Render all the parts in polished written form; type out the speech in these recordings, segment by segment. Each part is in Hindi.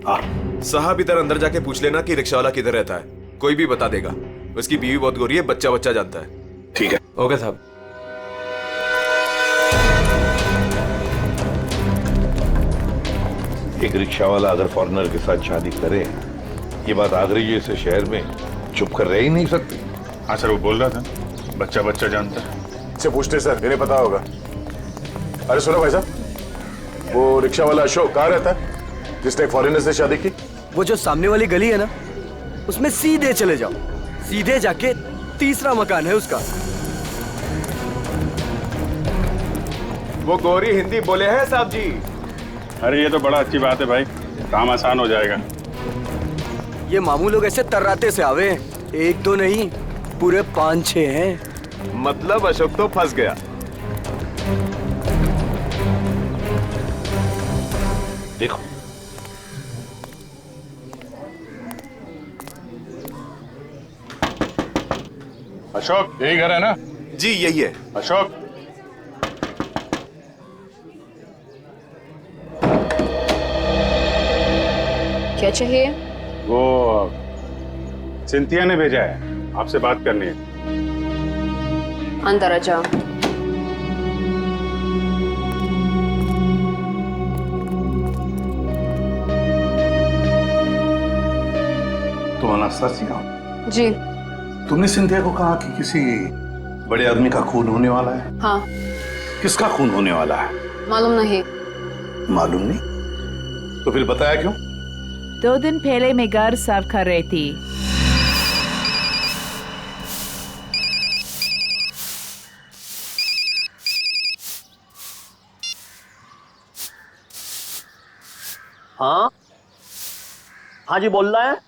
हाँ साहब इधर अंदर जाके पूछ लेना कि रिक्शा वाला किधर रहता है, कोई भी बता देगा। उसकी बीवी बहुत गोरी है, बच्चा बच्चा जानता है। ठीक है। ओके साहब। एक रिक्शा वाला अगर फॉरेनर के साथ शादी करे, ये बात आगरे जैसे शहर में चुप कर रह ही नहीं सकती। हाँ सर, वो बोल रहा था बच्चा बच्चा जानता है। इससे पूछते सर, इन्हें पता होगा। अरे सुनो भाई साहब, वो रिक्शा वाला अशोक कहाँ रहता है जिसने एक फॉरेनर से शादी की? वो जो सामने वाली गली है ना, उसमें सीधे चले जाओ, सीधे जाके तीसरा मकान है उसका। वो गोरी हिंदी बोले हैं साहब जी। अरे ये तो बड़ा अच्छी बात है भाई, काम आसान हो जाएगा। ये मामू लोग ऐसे तर्राते से आवे, एक दो नहीं पूरे 5-6 हैं। मतलब अशोक तो फंस गया। देखो अशोक, यही घर है ना? जी यही है। अशोक, क्या चाहिए? वो सिंथिया ने भेजा है, आपसे बात करनी है। अंदर आ जाओ। तुम अनास्तासिया? जी तुमने सिंधिया को कहा कि किसी बड़े आदमी का खून होने वाला है? हाँ। किसका खून होने वाला है? मालूम नहीं। मालूम नहीं? तो फिर बताया क्यों? 2 दिन पहले मैं घर साफ कर रही थी। हाँ हाँ जी, बोल रहा है।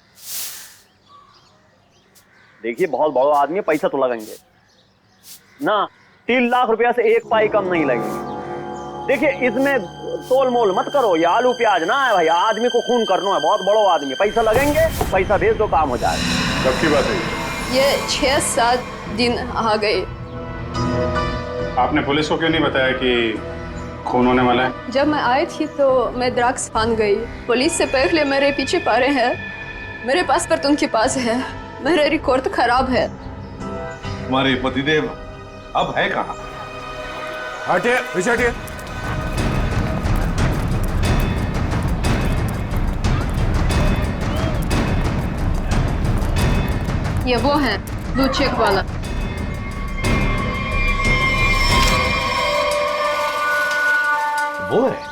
देखिए बहुत बड़ा आदमी है, पैसा तो लगेंगे ना। 3 लाख रुपया से 1 पाई कम नहीं लगेंगे। देखिए इसमें तोल मोल मत करो, ये आलू प्याज ना है भाई, आदमी को खून करना है, बहुत बड़ा आदमी है। पैसा लगेंगे, पैसा भेज दो, काम हो जाएगा। कब की बात है ये 6-7 दिन आ गए। आपने पुलिस को क्यों नहीं बताया कि खून होने वाला है? जब मैं आई थी तो मैं ड्रग्स फान गई। पुलिस से पहले मेरे पीछे पड़े हैं। मेरे पासपोर्ट उनके पास है, मेरा रिकॉर्ड खराब है। तुम्हारे पतिदेव अब है कहाँ? हटिए, पीछे हटिए। ये वो है ब्लू चेक वाला। वो है।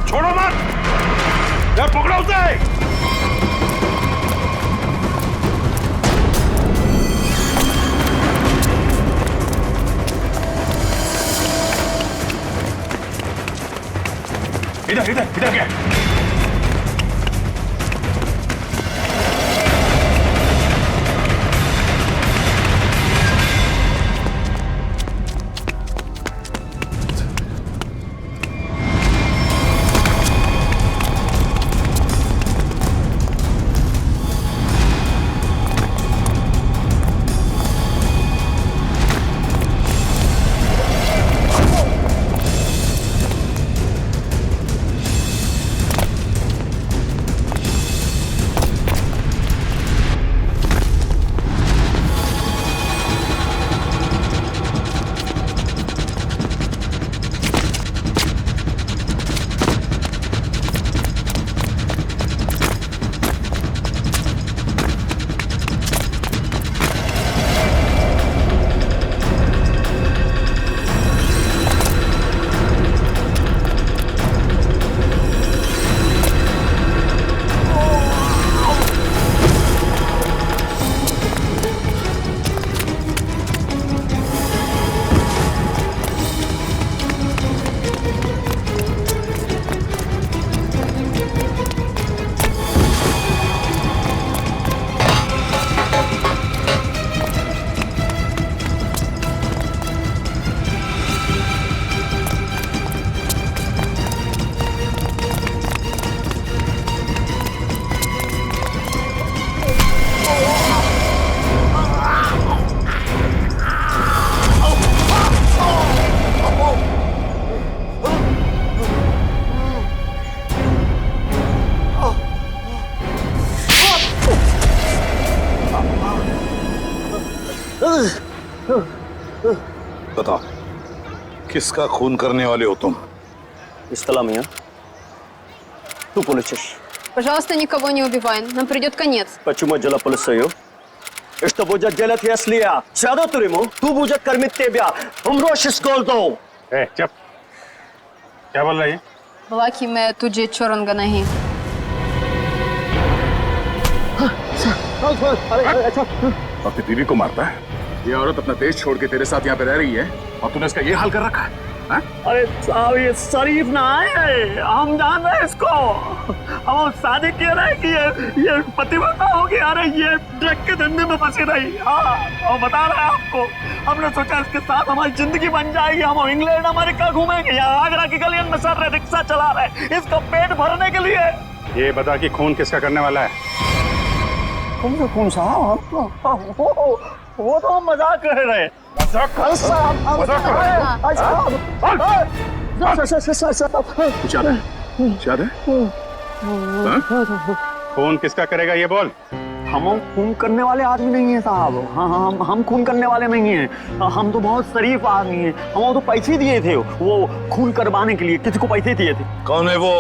छोड़ो मत, या पकड़ो उसे। इधर इधर इधर क्या? बताओ, किसका खून करने वाले हो तुम? Исталам я. Tu полицейский. Пожалуйста, никого не убивай, нам придет конец. Почему дело полицею? И что будет делать, если я сяду в тюрьму? Кто будет кормить тебя? Умрешь с голоду. चुप। क्या बोल रहा है ये? बोला कि मैं तुझे छोड़ूंगा नहीं। अपनी बीवी को मारता है? ये औरत अपना देश छोड़ के तेरे साथ यहाँ पे रह रही है और तूने इसका ये हाल कर रखा है? हाँ? अरे साहब ये शरीफ ना है, हम जान रहे हैं इसको। हम शादी कह रहे हैं कि ये पतिव्रता होगी, अरे ये ड्रग के धंधे में फंसी रही। हाँ, और बता रहे हैं आपको, हमने सोचा इसके साथ हमारी जिंदगी बन जाएगी। हम इंग्लैंड अमेरिका घूमेंगे, यहाँ आगरा की गलियन में सर रहे, रिक्शा चला रहे, इसका पेट भरने के लिए। ये बता कि खून किसका करने वाला है? कौन सा? वो तो हम मजाक कर रहे हैं। कुछ याद है? कुछ याद है? खून किसका करेगा ये बोल। हम खून करने वाले आदमी नहीं है साहब। हाँ, हम खून करने वाले नहीं हैं। हम तो बहुत शरीफ आदमी हैं। हम तो पैसे दिए थे वो खून करवाने के लिए, किसी को पैसे दिए थे। कौन है वो?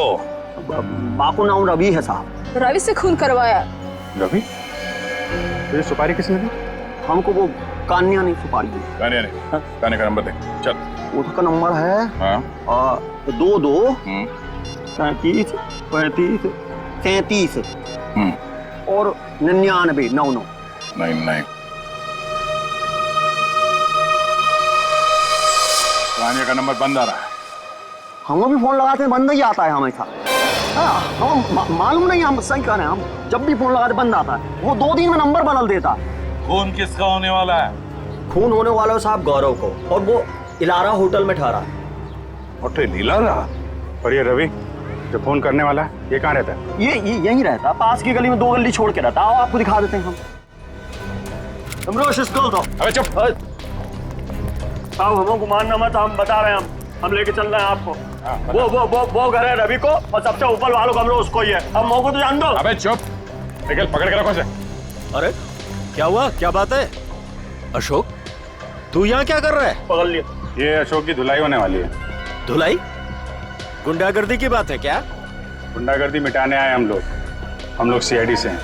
बापू नाम रवि है साहब। रवि से खून करवाया। रवि? तुझे सुपारी किसने दी? हमको वो कान्या नहीं सुपारी दी। कान्या ने? कान्या का नंबर दे। चल। उसका नंबर है हाँ। 22 37 35 37 और 99 99। नहीं। कान्या का नंबर बंद आ रहा है। हम भी फोन लगाते हैं बंद ही आता है हमेशा। हाँ, हम मालूम नहीं, हम सही कह रहे हैं। हम जब भी फोन लगाते बंद आता है। वो 2 दिन में नंबर बदल देता है। खून किसका होने वाला है? खून होने वाला है साहब गौरव को, और वो इलारा होटल में ठहरा है। होटल इलारा? और ये रवि जो फोन करने वाला है, ये कहाँ रहता है? ये यहीं रहता, पास की गली में 2 गली छोड़ के रहता। आओ आपको दिखा देते हैं हम। अबे चुप। साहब हमको मानना मत, हम बता रहे हैं। हम लेके चल रहे हैं आपको। वो घर है रवि को, और सबसे ऊपर वालों कमरे उसको ही है। अब मौको तो जान दो। अबे चुप। निकल, पकड़ के रखो इसे। अरे क्या हुआ, क्या बात है? अशोक, तू यहाँ क्या कर रहा है? पकड़ लिया। ये अशोक की धुलाई होने वाली है। धुलाई? गुंडागर्दी की बात है क्या? गुंडागर्दी मिटाने आए हम लोग सीआईडी से हैं।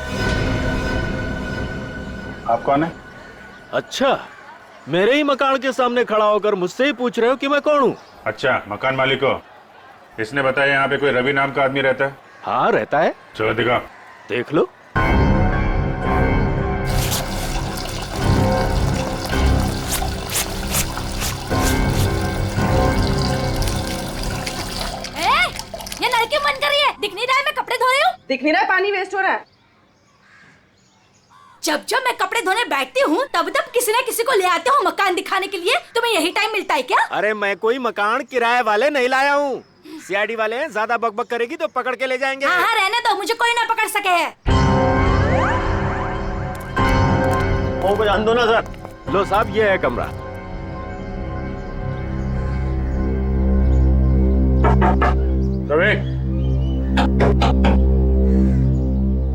आप कौन है? अच्छा, मेरे ही मकान के सामने खड़ा होकर मुझसे ही पूछ रहे हो कि मैं कौन हूँ? अच्छा, मकान मालिक हो। इसने बताया यहाँ पे कोई रवि नाम का आदमी रहता है? हाँ रहता है। चलो दिखा। देख लो। ये नल क्यों बंद कर रही है? दिख नहीं रहा है मैं कपड़े धो रही हूँ? दिख नहीं रहा है पानी वेस्ट हो रहा है। जब मैं कपड़े धोने बैठती हूँ तब किसी न किसी को ले आते हो मकान दिखाने के लिए। तुम्हें यही टाइम मिलता है क्या? अरे मैं कोई मकान किराए वाले नहीं लाया हूँ। सीआईडी वाले हैं, ज्यादा बकबक करेगी तो पकड़ के ले जाएंगे। हाँ, रहने दो, मुझे कोई ना पकड़ सके है। को जान दो ना सर। लो साहब, ये है कमरा। रवि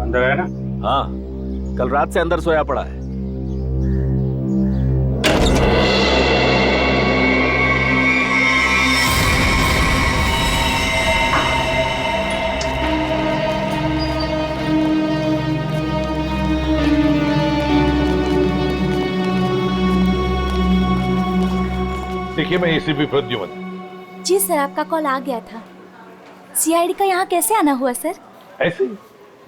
अंदर है ना? हाँ, कल रात से अंदर सोया पड़ा है। देखिए, मैं एसीपी प्रद्युमन। जी सर, आपका कॉल आ गया था। सीआईडी का यहाँ कैसे आना हुआ सर? ऐसे ही।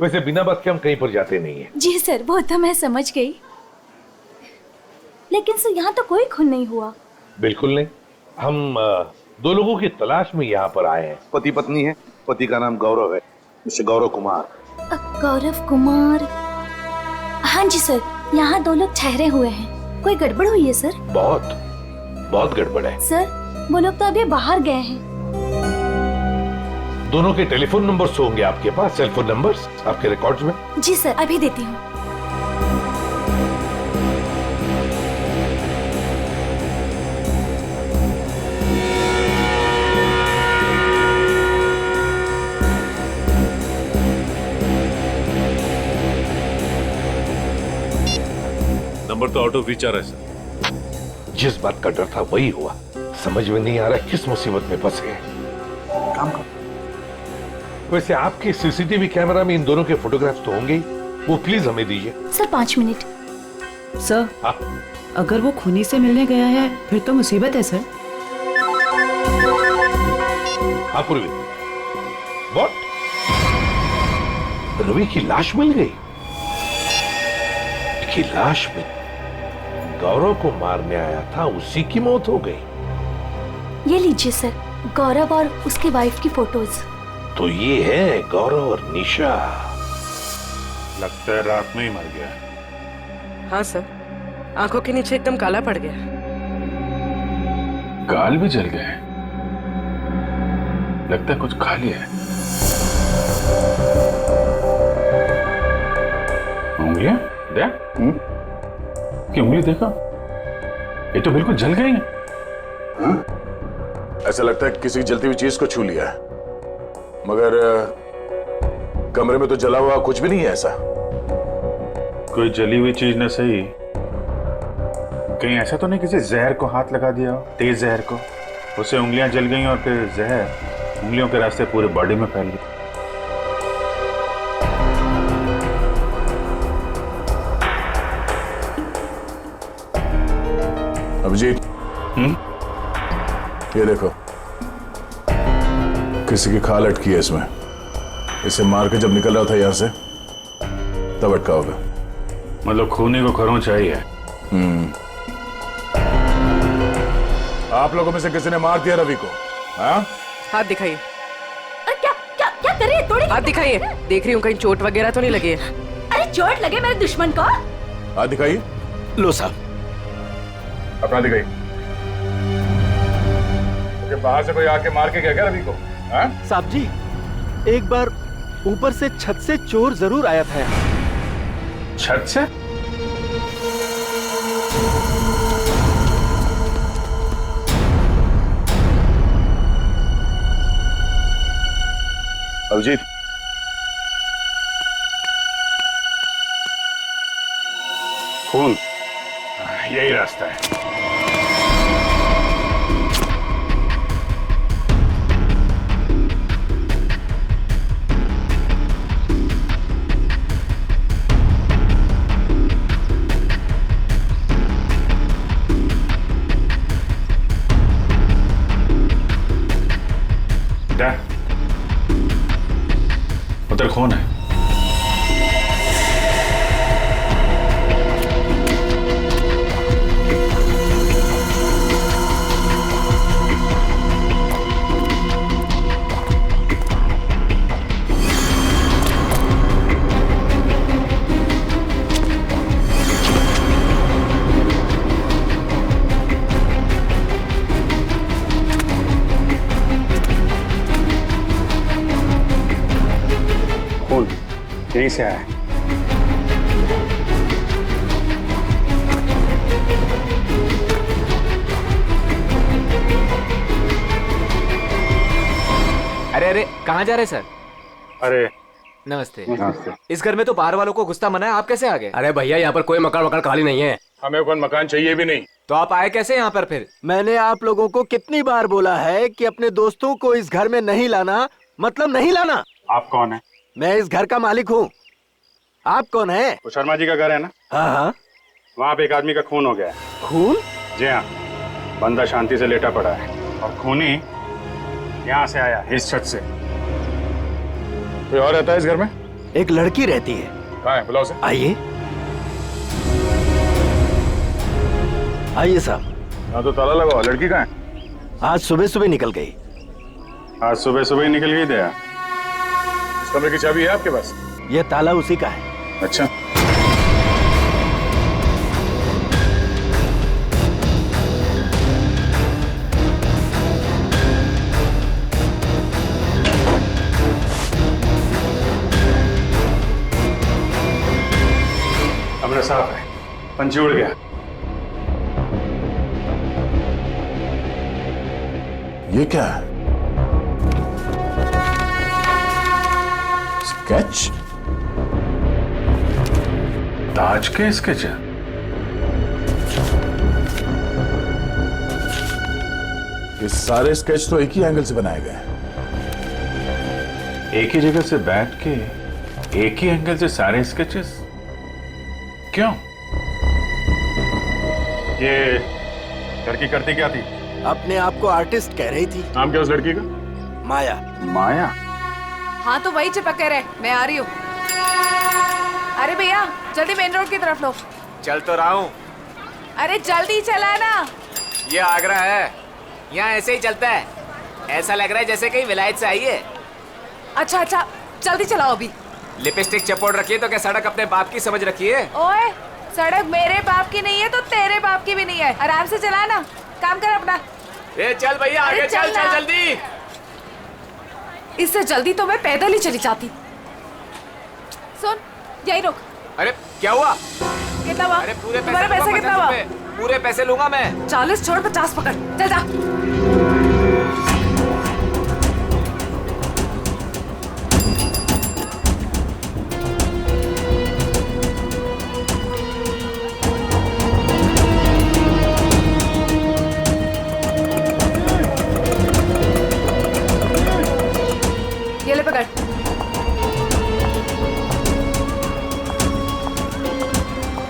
वैसे बिना बात के हम कहीं पर जाते नहीं है। जी सर, वो तो मैं समझ गई, लेकिन सर यहाँ तो कोई खून नहीं हुआ। बिल्कुल नहीं। हम 2 लोगों की तलाश में यहाँ पर आए हैं। पति पत्नी है। पति का नाम गौरव है, मिस्टर गौरव कुमार। गौरव कुमार? हाँ जी सर, यहाँ 2 लोग ठहरे हुए हैं। कोई गड़बड़ हुई है सर? बहुत गड़बड़ है सर। वो लोग तो अभी बाहर गए हैं। दोनों के टेलीफोन नंबर्स होंगे आपके पास? सेलफोन नंबर्स आपके रिकॉर्ड्स में? जी सर, अभी देती हूँ। नंबर तो आउट ऑफ रीच आ रहा है सर। जिस बात का डर था वही हुआ। समझ में नहीं आ रहा किस मुसीबत में फंस गए। काम कर। वैसे आपके सीसीटीवी कैमरा में इन दोनों के फोटोग्राफ्स तो होंगे ही, वो प्लीज हमें दीजिए। Sir 5 minute. सर, हाँ अगर वो खूनी से मिलने गया है फिर तो मुसीबत है सर। हाँ पूर्वी, व्हाट? रवि की लाश मिल गई? की लाश में गौरव को मारने आया था, उसी की मौत हो गई। ये लीजिए सर, गौरव और उसकी वाइफ की फोटोज। तो ये है गौरव और निशा। लगता है रात में ही मर गया। हाँ सर, आंखों के नीचे एकदम काला पड़ गया। गाल भी जल गए, लगता है कुछ खा लिया है। उंगलियां देख, की उंगली देखो, ये तो बिल्कुल जल गई है। ऐसा लगता है किसी जलती हुई चीज को छू लिया है, मगर कमरे में तो जला हुआ कुछ भी नहीं है ऐसा। कोई जली हुई चीज न सही, कहीं ऐसा तो नहीं किसी जहर को हाथ लगा दिया हो, तेज जहर को, उससे उंगलियां जल गई और फिर जहर उंगलियों के रास्ते पूरे बॉडी में फैल गई। अभिजीत, ये देखो, किसी की खाल अटकी है इसमें। इसे मार के जब निकल रहा था यहां से तब अटका होगा। मतलब खूनी को खरोंच आई है। आप लोगों में से किसी ने मार दिया रवि को? हाँ? हाथ दिखाइए। क्या क्या क्या कर रही है? तोड़ी। हाथ दिखाइए, देख रही हूँ कहीं चोट वगैरह तो नहीं लगी है। अरे चोट लगे मेरे दुश्मन को? हाथ दिखाइए। लो साहब, अपना दिखाइए। बाहर से कोई आके मार के क्या रवि को? हाँ? साहब जी, एक बार ऊपर से छत से चोर जरूर आया था यहाँ। छत से? अभिजीत, खून, यही रास्ता है। उधर खून है। यहीं से आया है। अरे कहाँ जा रहे सर? अरे नमस्ते। नमस्ते। इस घर में तो बाहर वालों को गुस्सा मना है, आप कैसे आ गए? अरे भैया, यहाँ पर कोई मकान वकान खाली नहीं है। हमें कौन मकान चाहिए भी नहीं। तो आप आए कैसे यहाँ पर फिर? मैंने आप लोगों को कितनी बार बोला है कि अपने दोस्तों को इस घर में नहीं लाना, मतलब नहीं लाना। आप कौन है? मैं इस घर का मालिक हूँ। आप कौन है? वो शर्मा जी का घर है ना? हाँ हाँ। वहाँ पे एक आदमी का खून हो गया है। खून? जी हाँ, बंदा शांति से लेटा पड़ा है और खूनी यहाँ से आया, इस छत से। कोई और रहता है इस घर में? एक लड़की रहती है। कहाँ है? बुलाओ उसे। आइए आइए साहब। हाँ तो ताला लगाओ। लड़की कहाँ है? आज सुबह सुबह निकल गई। आज सुबह सुबह ही निकल गई दया। इस कमरे की चाबी है आपके पास? यह ताला उसी का है। अच्छा, कमरा साफ है, पंछी उड़ गया। ये क्या है? स्केच? ताज के स्केच है। ये सारे स्केच तो एक ही एंगल से बनाए गए हैं। एक ही जगह से बैठ के एक ही एंगल से सारे स्केचेस क्यों? ये लड़की करती क्या थी? अपने आप को आर्टिस्ट कह रही थी। नाम क्या उस लड़की का? माया। माया? हाँ तो वही चिपक कर रहे, मैं आ रही हूँ। अरे भैया जल्दी मेन रोड की तरफ लो। चल तो रहा हूँ। अरे जल्दी चला ना। ये आगरा है, यहाँ ऐसे ही चलता है। ऐसा लग रहा है जैसे कहीं विलायत से आई है। अच्छा अच्छा जल्दी चलाओ अभी। लिपस्टिक चपोड़ रखिए तो क्या सड़क अपने बाप की समझ रखी है? ओए सड़क मेरे बाप की नहीं है तो तेरे बाप की भी नहीं है। आराम से चला ना, काम कर अपना। ए चल भैया आगे चल चल जल्दी। इससे जल्दी तो मैं पैदल ही चली जाती। सुन यही रुक। अरे क्या हुआ? कितना हुआ? अरे पूरे तुम्हारे पैसे कितना हुआ? पूरे पैसे लूंगा मैं। 40 छोड़ 50 पकड़, चल जा। ये ले पकड़।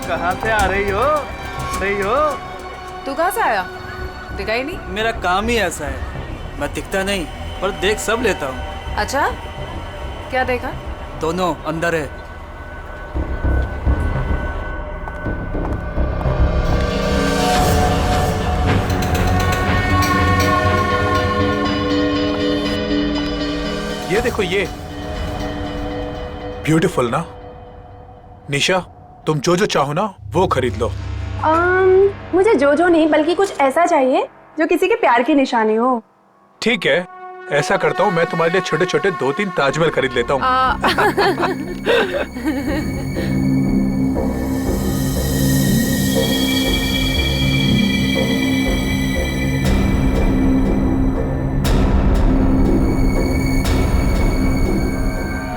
कहाँ से आ रही हो? तू कहाँ से आया? दिखा ही नहीं। मेरा काम ही ऐसा है, मैं दिखता नहीं पर देख सब लेता हूँ। अच्छा क्या देखा? दोनों अंदर है। ये देखो, ये ब्यूटीफुल ना? निशा तुम जो जो चाहो ना वो खरीद लो। मुझे जो नहीं बल्कि कुछ ऐसा चाहिए जो किसी के प्यार की निशानी हो। ठीक है, ऐसा करता हूँ, मैं तुम्हारे लिए छोटे छोटे 2-3 ताजमहल खरीद लेता हूँ।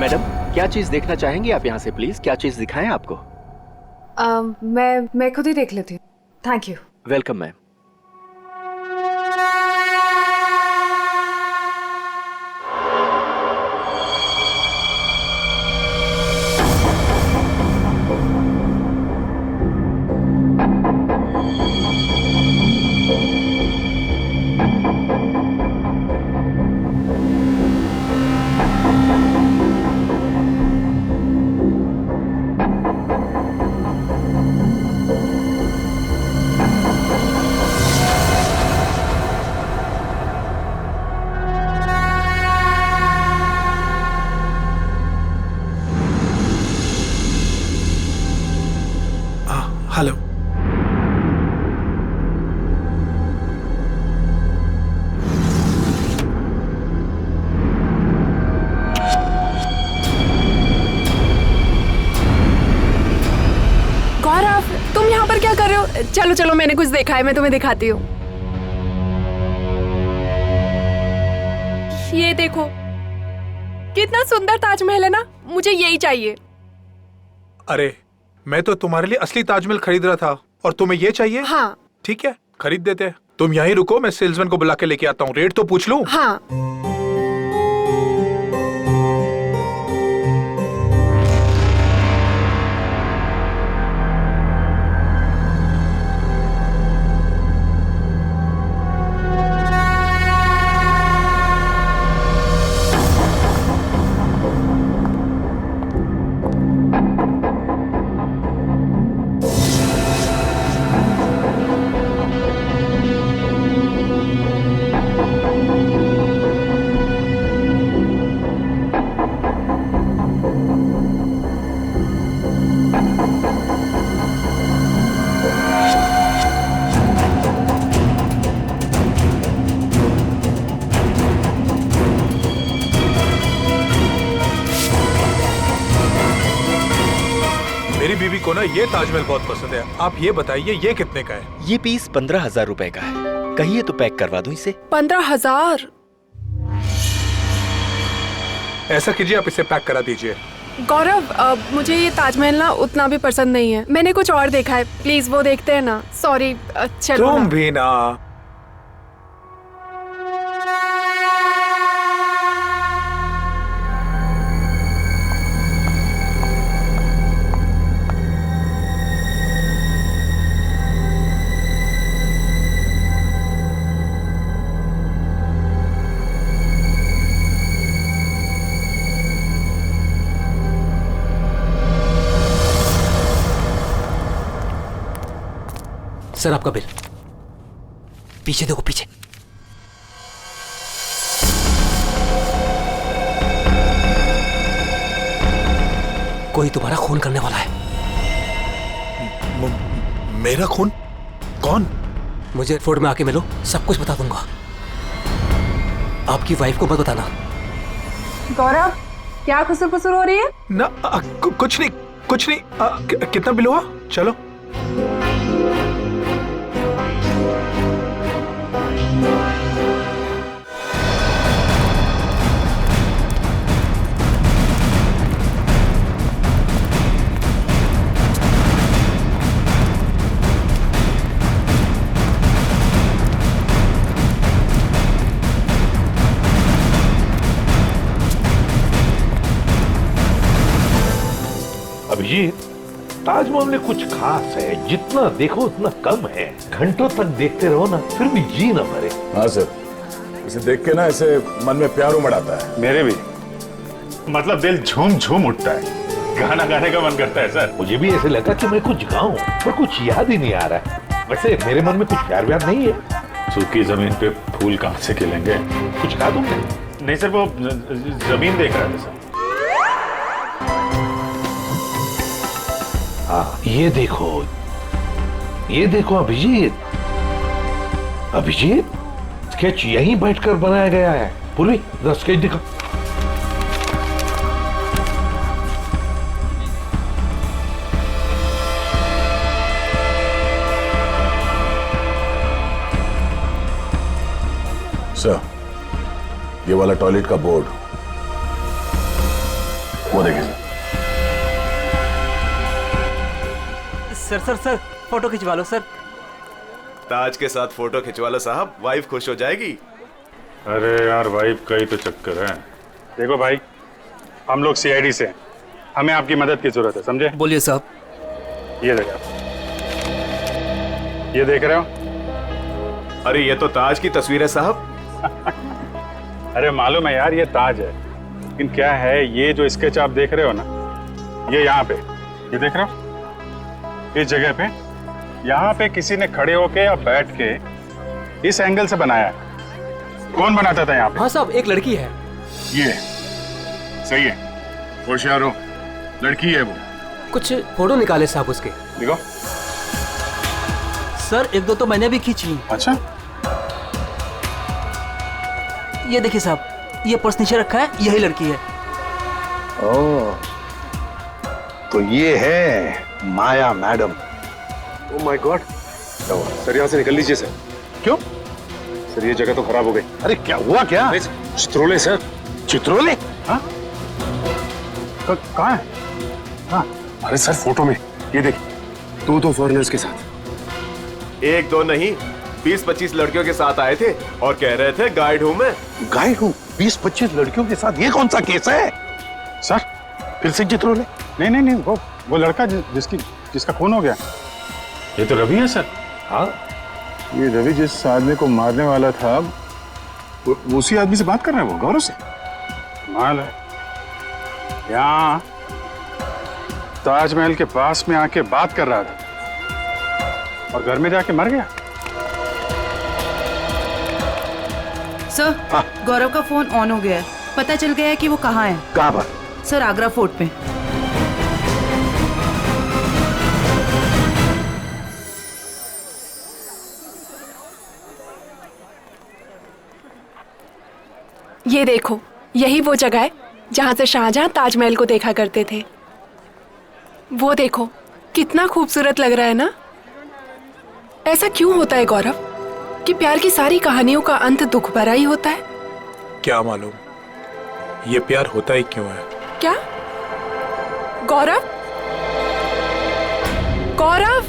मैडम क्या चीज देखना चाहेंगी आप यहाँ से? प्लीज क्या चीज दिखाएं आपको? मैं खुद ही देख लेती हूँ। Thank you. Welcome ma'am. Hello. Gaurav तुम यहाँ पर क्या कर रहे हो? चलो चलो मैंने कुछ देखा है, मैं तुम्हें दिखाती हूँ। ये देखो कितना सुंदर ताजमहल है ना, मुझे यही चाहिए। अरे मैं तो तुम्हारे लिए असली ताजमहल खरीद रहा था और तुम्हें ये चाहिए? हाँ। ठीक है खरीद देते हैं। तुम यहीं रुको, मैं सेल्समैन को बुला के लेके आता हूँ। रेट तो पूछ लूं? हाँ। मेरी बीवी को ना ये ताजमहल बहुत पसंद है। आप ये बताइए ये कितने का है? ये पीस 15,000 रुपए का है। कहिए तो पैक करवा दूं इसे। 15,000? ऐसा कीजिए आप इसे पैक करा दीजिए। गौरव मुझे ये ताजमहल ना उतना भी पसंद नहीं है, मैंने कुछ और देखा है, प्लीज वो देखते हैं ना। सॉरी चलो तुम ना। भी ना। सर आपका बिल। पीछे देखो, पीछे। कोई तुम्हारा खून करने वाला है। मेरा खून? कौन? मुझे एयरपोर्ट में आके मिलो, सब कुछ बता दूंगा। आपकी वाइफ को मत बताना। गौरव, क्या खुसुर फुसुर हो रही है? ना कुछ नहीं, कुछ नहीं। कितना बिल हुआ? चलो। अभिजीत, ताजमहल में कुछ खास है, जितना देखो उतना कम है। घंटों तक देखते रहो ना, फिर भी जी ना भरे। हाँ सर, इसे देख के ना ऐसे मन में प्यार उमड़ आता है। मेरे भी, मतलब दिल झूम झूम उठता है, गाना गाने का मन करता है सर। मुझे भी ऐसे लगा कि मैं कुछ गाऊं, पर कुछ याद ही नहीं आ रहा है। वैसे मेरे मन में कुछ प्यार व्यार नहीं है। सूखी जमीन पे फूल कहां से खिलेंगे? कुछ गा दूं? नहीं सर, वो जमीन देख रहा है सर। हाँ, ये देखो अभिजीत। अभिजीत, स्केच यहीं बैठकर बनाया गया है। पूर्वी, जरा स्केच दिखा। सर, ये वाला टॉयलेट का बोर्ड, वो देखिए सर। सर फोटो खिंचवा लो सर। ताज के साथ फोटो खिंचवा लो साहब, वाइफ खुश हो जाएगी। अरे यार, वाइफ का ही तो चक्कर है। देखो भाई, हम लोग सीआईडी से हैं, हमें आपकी मदद की जरूरत है, समझे? बोलिए साहब। ये देखो, ये देख रहे हो? अरे ये तो ताज की तस्वीर है साहब। अरे मालूम है यार, ये ताज है, लेकिन क्या है, ये जो स्केच आप देख रहे हो ना, ये यहाँ पे, ये देख रहे हो, इस जगह पे, यहाँ पे किसी ने खड़े होके या बैठ के इस एंगल से बनाया है। कौन बनाता था यहाँ पे? हाँ साहब, एक लड़की है। ये सही है, होशियार हो, लड़की है वो। कुछ फोटो निकाले साहब उसके। देखो सर, एक दो तो मैंने भी खींची। अच्छा, ये देखिए साहब, ये पर्स नीचे रखा है, यही लड़की है। ओह, तो ये है Maya madam. Oh my god. Sir, यहाँ से निकल लीजिए सर। क्यों सर, ये जगह तो खराब हो गई। अरे क्या हुआ? क्या चित्रोले सर। चित्रोले? हाँ, कहाँ है? हाँ, अरे सर, फोटो में ये देखिए, दो फॉरेनर्स के साथ। एक दो नहीं, 20-25 लड़कियों के साथ आए थे और कह रहे थे गाइड हूं मैं। गाइड हूँ? 20-25 लड़कियों के साथ? ये कौन सा केस है सर? फिर से चित्रोले? नहीं, वो लड़का जिसका खून हो गया, ये तो रवि है सर। हाँ, ये रवि जिस आदमी को मारने वाला था, वो उसी आदमी से बात कर रहा है, वो गौरव से। माल है, यहाँ ताजमहल के पास में आके बात कर रहा था और घर में जाके मर गया। सर, गौरव का फोन ऑन हो गया है, पता चल गया है कि वो कहाँ है। कहाँ पर? सर, आगरा फोर्ट पे। ये देखो, यही वो जगह है जहां से शाहजहां ताजमहल को देखा करते थे। वो देखो, कितना खूबसूरत लग रहा है ना। ऐसा क्यों होता है गौरव कि प्यार की सारी कहानियों का अंत दुख भरा ही होता है? क्या मालूम ये प्यार होता ही क्यों है। क्या? गौरव, गौरव,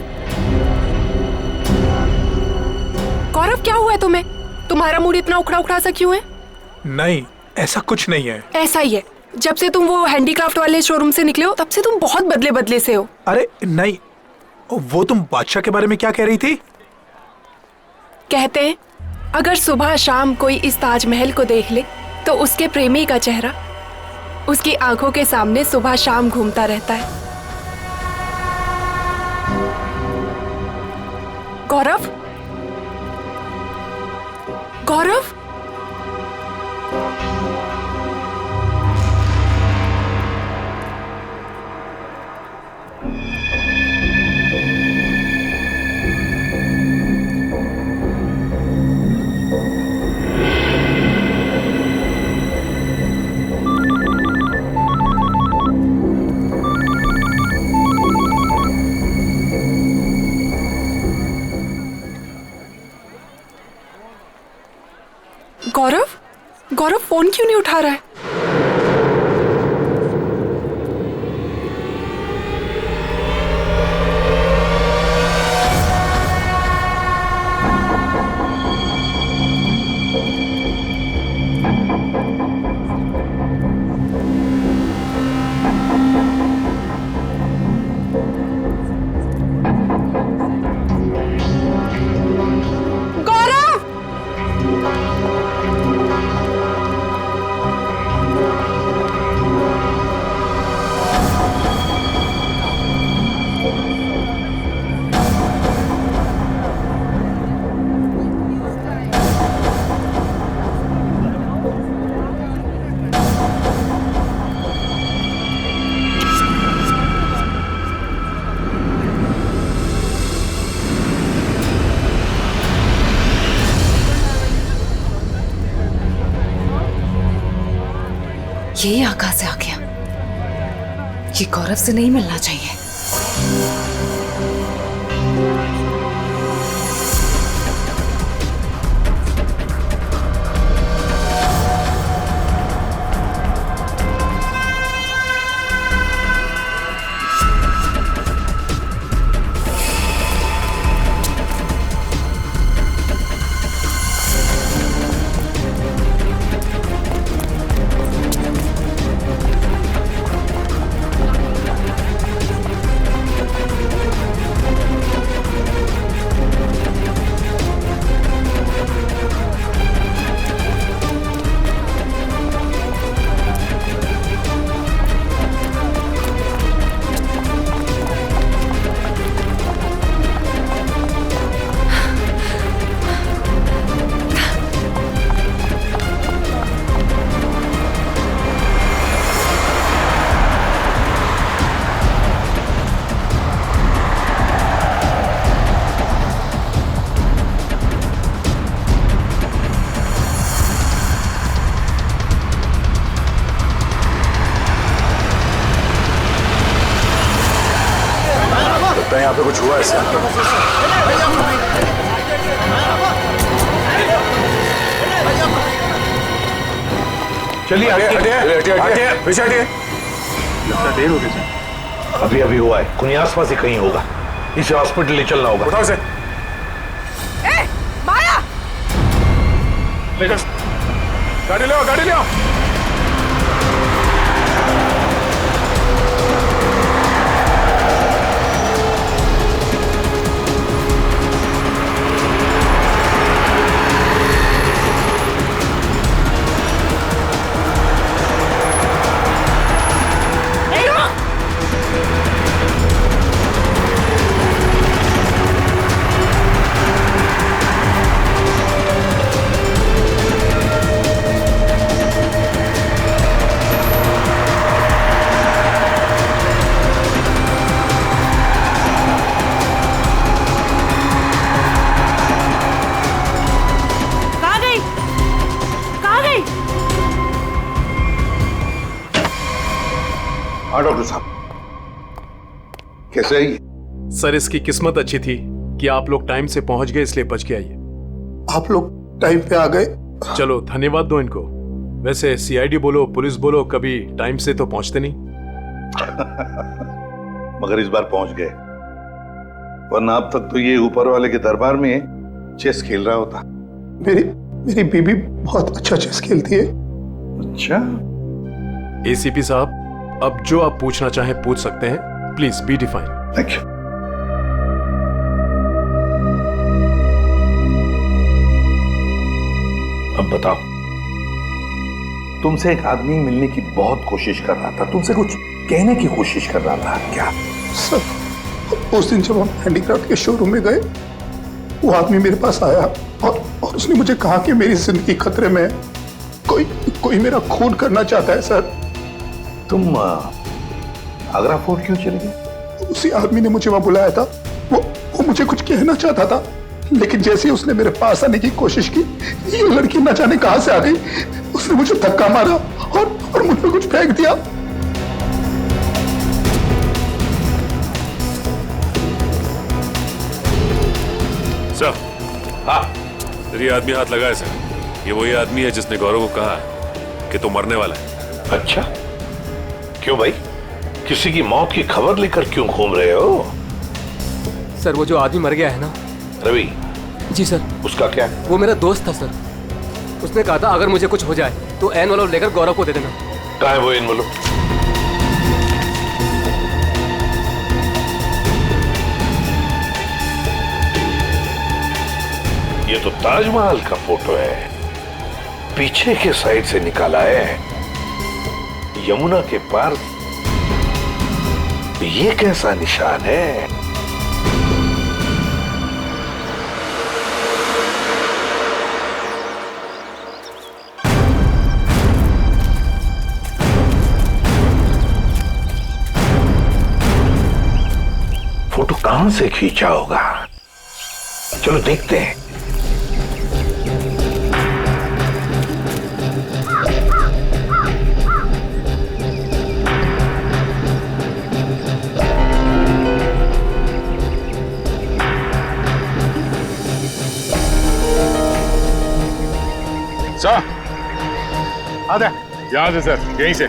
गौरव, क्या हुआ है तुम्हें? तुम्हारा मूड इतना उखड़ा उखड़ा सा क्यों है? नहीं, ऐसा कुछ नहीं है। ऐसा ही है, जब से तुम वो हैंडीक्राफ्ट वाले शोरूम से निकले हो, तब से तुम बहुत बदले बदले से हो। अरे नहीं, वो तुम बादशाह के बारे में क्या कह रही थी? कहते हैं अगर सुबह शाम कोई इस ताजमहल को देख ले तो उसके प्रेमी का चेहरा उसकी आंखों के सामने सुबह शाम घूमता रहता है। गौरव, गौरव, गौरव, गौरव फोन क्यों नहीं उठा रहा है? ये यहाँ कहाँ से आ गया? ये गौरव से नहीं मिलना चाहिए। यहाँ पे कुछ हुआ है सर? चलिए हटिए, पीछे हटिए। लगता देर हो गई सर। अभी अभी हुआ है, कोई आसपास ही कहीं होगा। इसे हॉस्पिटल ले चलना होगा। उठाओ इसे। माया, गाड़ी ले आओ, गाड़ी ले आओ। हाँ डॉक्टर साहब, कैसे है? सर इसकी किस्मत अच्छी थी कि आप लोग टाइम से पहुंच गए, इसलिए बच गया ये। आप लोग टाइम पे आ गए। चलो धन्यवाद दो इनको। वैसे सीआईडी बोलो, पुलिस बोलो, कभी टाइम से तो पहुंचते नहीं। मगर इस बार पहुंच गए, वरना अब तक तो ये ऊपर वाले के दरबार में चेस खेल रहा होता। मेरी बीबी बहुत अच्छा चेस खेलती है। अच्छा। एसीपी साहब, अब जो आप पूछना चाहें पूछ सकते हैं। Please be define. Thank you. अब बताओ, तुमसे एक आदमी मिलने की बहुत कोशिश कर रहा था, तुमसे कुछ कहने की कोशिश कर रहा था, क्या? सर, उस दिन जब हम हैंडीक्राफ्ट के शोरूम में गए वो आदमी मेरे पास आया और उसने मुझे कहा कि मेरी जिंदगी खतरे में है। कोई मेरा खून करना चाहता है सर। तुम आगरा फोर्ट क्यों चले गए? उसी आदमी ने मुझे वहां बुलाया था। वो मुझे कुछ कहना चाहता था, लेकिन जैसे ही उसने मेरे पास आने की कोशिश की, ये लड़की न जाने कहां से आ गई। उसने मुझे धक्का मारा और मुझ पर कुछ फेंक दिया। सर, हाँ, ये आदमी हाथ लगाए सर। ये वही आदमी है जिसने गौरव को कहा कि तू मरने वाला है। अच्छा, क्यों भाई? किसी की मौत की खबर लेकर क्यों घूम रहे हो? सर वो जो आदमी मर गया है ना, रवि। जी सर। उसका क्या? वो मेरा दोस्त था सर। उसने कहा था अगर मुझे कुछ हो जाए तो एनवलप लेकर गौरव को दे देना। कहाँ है वो एनवलप? ये तो ताजमहल का फोटो है, पीछे के साइड से निकाला है, यमुना के पार। ये कैसा निशान है? फोटो कहां से खींचा होगा? चलो देखते हैं। सर, आधा यहां से सर, यहीं से।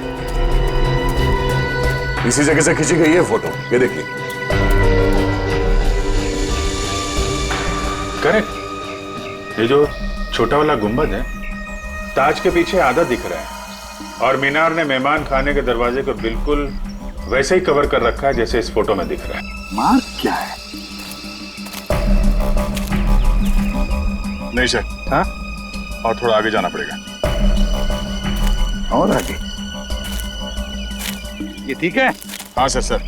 इसी जगह से खींची गई है फोटो, ये देखिए। करेक्ट। ये जो छोटा वाला गुंबद है, ताज के पीछे आधा दिख रहा है और मीनार ने मेहमान खाने के दरवाजे को बिल्कुल वैसे ही कवर कर रखा है जैसे इस फोटो में दिख रहा है। मार्क क्या है? नहीं सर। हाँ, और थोड़ा आगे जाना पड़ेगा। और आगे? ये ठीक है? हाँ सर,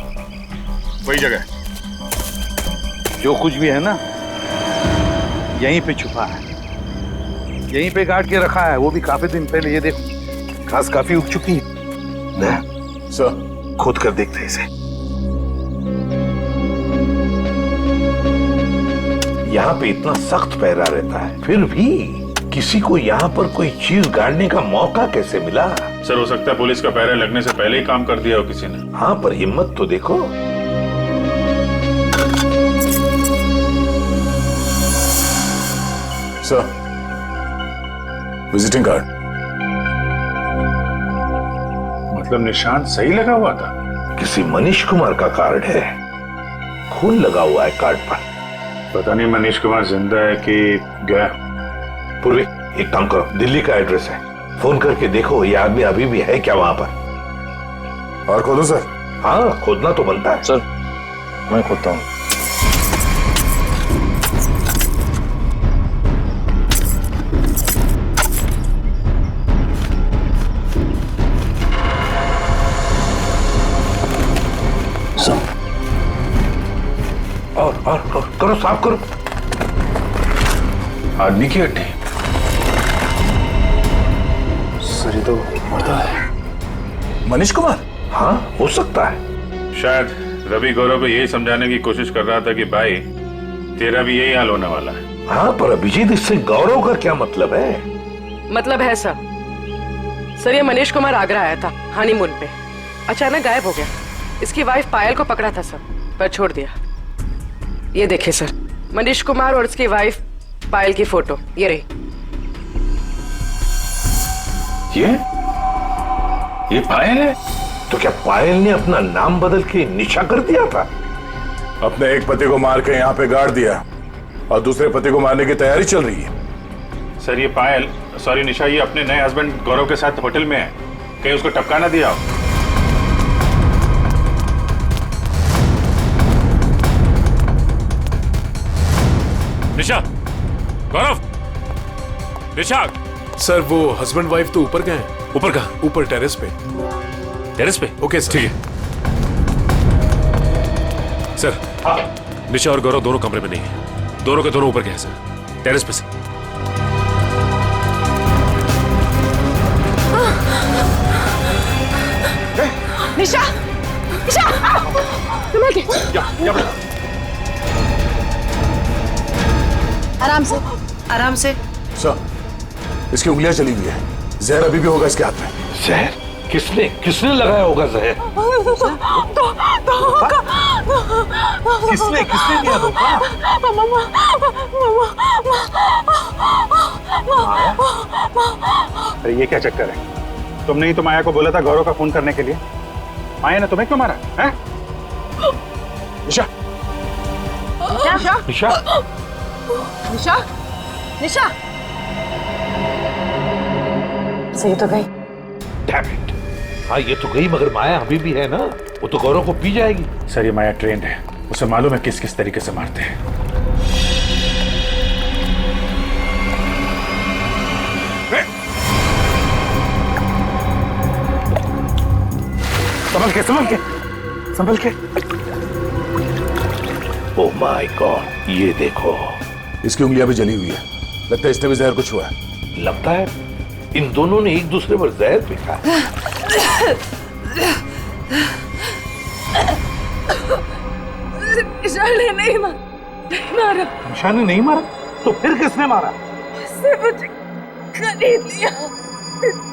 वही जगह। जो कुछ भी है ना, यहीं पे छुपा है, यहीं पे गाड़ के रखा है। वो भी काफी दिन पहले। ये देखो, घास काफी उग चुकी है। सर, खोद कर देखते हैं इसे। यहाँ पे इतना सख्त पहरा रहता है, फिर भी किसी को यहाँ पर कोई चीज गाड़ने का मौका कैसे मिला? सर, हो सकता है पुलिस का पहरा लगने से पहले ही काम कर दिया हो किसी ने। हाँ, पर हिम्मत तो देखो। Sir, visiting card. मतलब निशान सही लगा हुआ था? किसी मनीष कुमार का कार्ड है, खून लगा हुआ है कार्ड पर। पता नहीं मनीष कुमार जिंदा है कि गया। पूर्वी, एक काम करो, दिल्ली का एड्रेस है, फोन करके देखो ये आदमी अभी भी है क्या वहां पर। और खोदो सर? हाँ, खोदना तो बनता है। सर, मैं खोदता हूँ। और करो, साफ करो। आदमी की हड्डी। सर, ये तो मर्दा है। मनीष कुमार? हाँ, हो सकता है। शायद रवि गौरव को यही समझाने की कोशिश कर रहा था कि भाई तेरा भी यही हाल होने वाला है। हाँ, पर अभिजीत, इससे गौरव का क्या मतलब है? मतलब है सर, ये मनीष कुमार आगरा आया था हनीमून पे, अचानक गायब हो गया। इसकी वाइफ पायल को पकड़ा था सर, पर छोड़ दिया। ये देखिए सर, मनीष कुमार और उसकी वाइफ पायल की फोटो ये रही। ये पायल है? तो क्या पायल ने अपना नाम बदल के निशा कर दिया था? अपने एक पति को मार के यहाँ पे गाड़ दिया और दूसरे पति को मारने की तैयारी चल रही है। सर, ये पायल, सॉरी निशा, ये अपने नए हस्बैंड गौरव के साथ होटल में है, कहीं उसको टपका ना दिया हो। निशा, गौरव, निशा। सर, वो हस्बैंड वाइफ तो ऊपर गए। ऊपर कहाँ? ऊपर टेरेस पे। टेरेस पे? Okay sir. ठीक है सर। हाँ। निशा और गौरव दोनों कमरे में नहीं है, दोनों के दोनों ऊपर गए सर, टेरेस पे से। निशा, निशा, संभल के। आराम से, आराम से। सर, इसकी उंगलियां जली हुई है, जहर अभी भी होगा इसके हाथ में। जहर? किसने लगाया होगा जहर? किसने दिया धोखा? अरे ये क्या चक्कर है? तुमने ही तो माया को बोला था गौरव का खून करने के लिए। माया ने तुम्हें क्यों मारा है? निशा, निशा, निशा, निशा, निशा, सही तो गई। Damn it! हाँ ये तो गई, मगर माया अभी भी है ना, वो तो गौरव को पी जाएगी। सर ये माया ट्रेंड है, उसे मालूम है किस किस तरीके से मारते हैं। संभल के, संभल के, संभल के। ओह माय गॉड, ये देखो, इसकी उंगलियां भी जली हुई है। लगता है इसने भी जहर कुछ हुआ है। लगता है इन दोनों ने एक दूसरे पर जहर फेंका है। निशा ने नहीं मारा। निशा ने नहीं मारा? तो फिर किसने मारा? उसने मुझे खरीद लिया।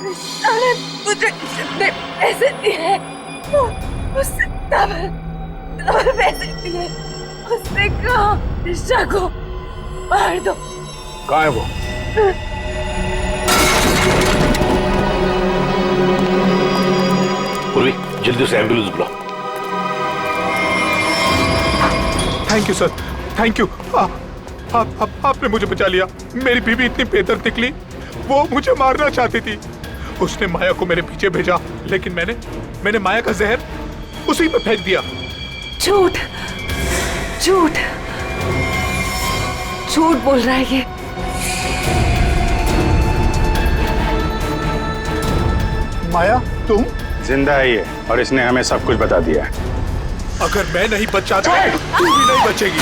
निशा ने मुझे जितने पैसे दिए उससे डबल पैसे दिए। उसने कहा निशा को मार दो। कहाँ है वो? पूर्वी, जल्दी से एम्बुलेंस बुलाओ। Thank you sir, thank you. आपने मुझे बचा लिया। मेरी बीवी इतनी बेदर्द निकली, वो मुझे मारना चाहती थी। उसने माया को मेरे पीछे भेजा, लेकिन मैंने माया का जहर उसी पे फेंक दिया। झूठ, झूठ, झूठ बोल रहा है ये। माया, तुम जिंदा है ये, और इसने हमें सब कुछ बता दिया है। अगर मैं नहीं बचा तो तू भी नहीं बचेगी।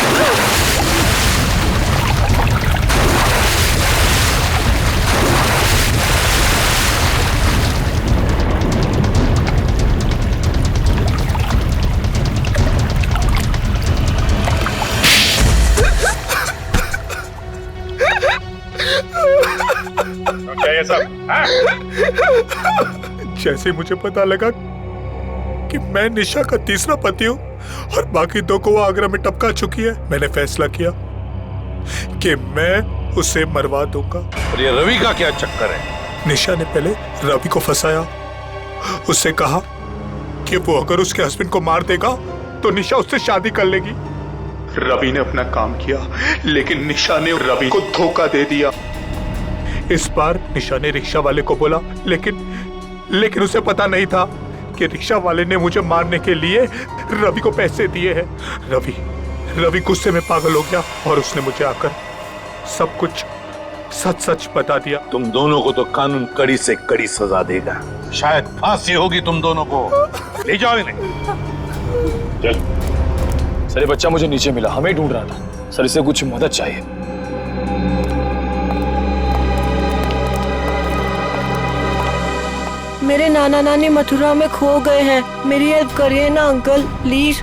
क्या ये सब? जैसे मुझे पता लगा कि मैं निशा का तीसरा पति हूँ और बाकी दो को वो आगरा में टपका चुकी है, मैंने फैसला किया कि मैं उसे मरवा दूंगा। और ये रवि का क्या चक्कर है? निशा ने पहले रवि को फंसाया, उससे कहा कि वो अगर उसके हस्बैंड को मार देगा तो निशा उससे शादी कर लेगी। रवि ने अपना काम किया, लेकिन निशा ने रवि को धोखा दे दिया। इस बार निशा ने रिक्शा वाले को बोला, लेकिन उसे पता नहीं था कि रिक्शा वाले ने मुझे मारने के लिए रवि को पैसे दिए हैं। रवि गुस्से में पागल हो गया और उसने मुझे आकर सब कुछ सच बता दिया। तुम दोनों को तो कानून कड़ी से कड़ी सजा देगा, शायद फांसी होगी तुम दोनों को। ले जाओ इन्हें। चल। सर ये बच्चा मुझे नीचे मिला, हमें ढूंढ रहा था। सर इसे कुछ मदद चाहिए। मेरे नाना नानी मथुरा में खो गए हैं, मेरी हेल्प करिए ना अंकल प्लीज।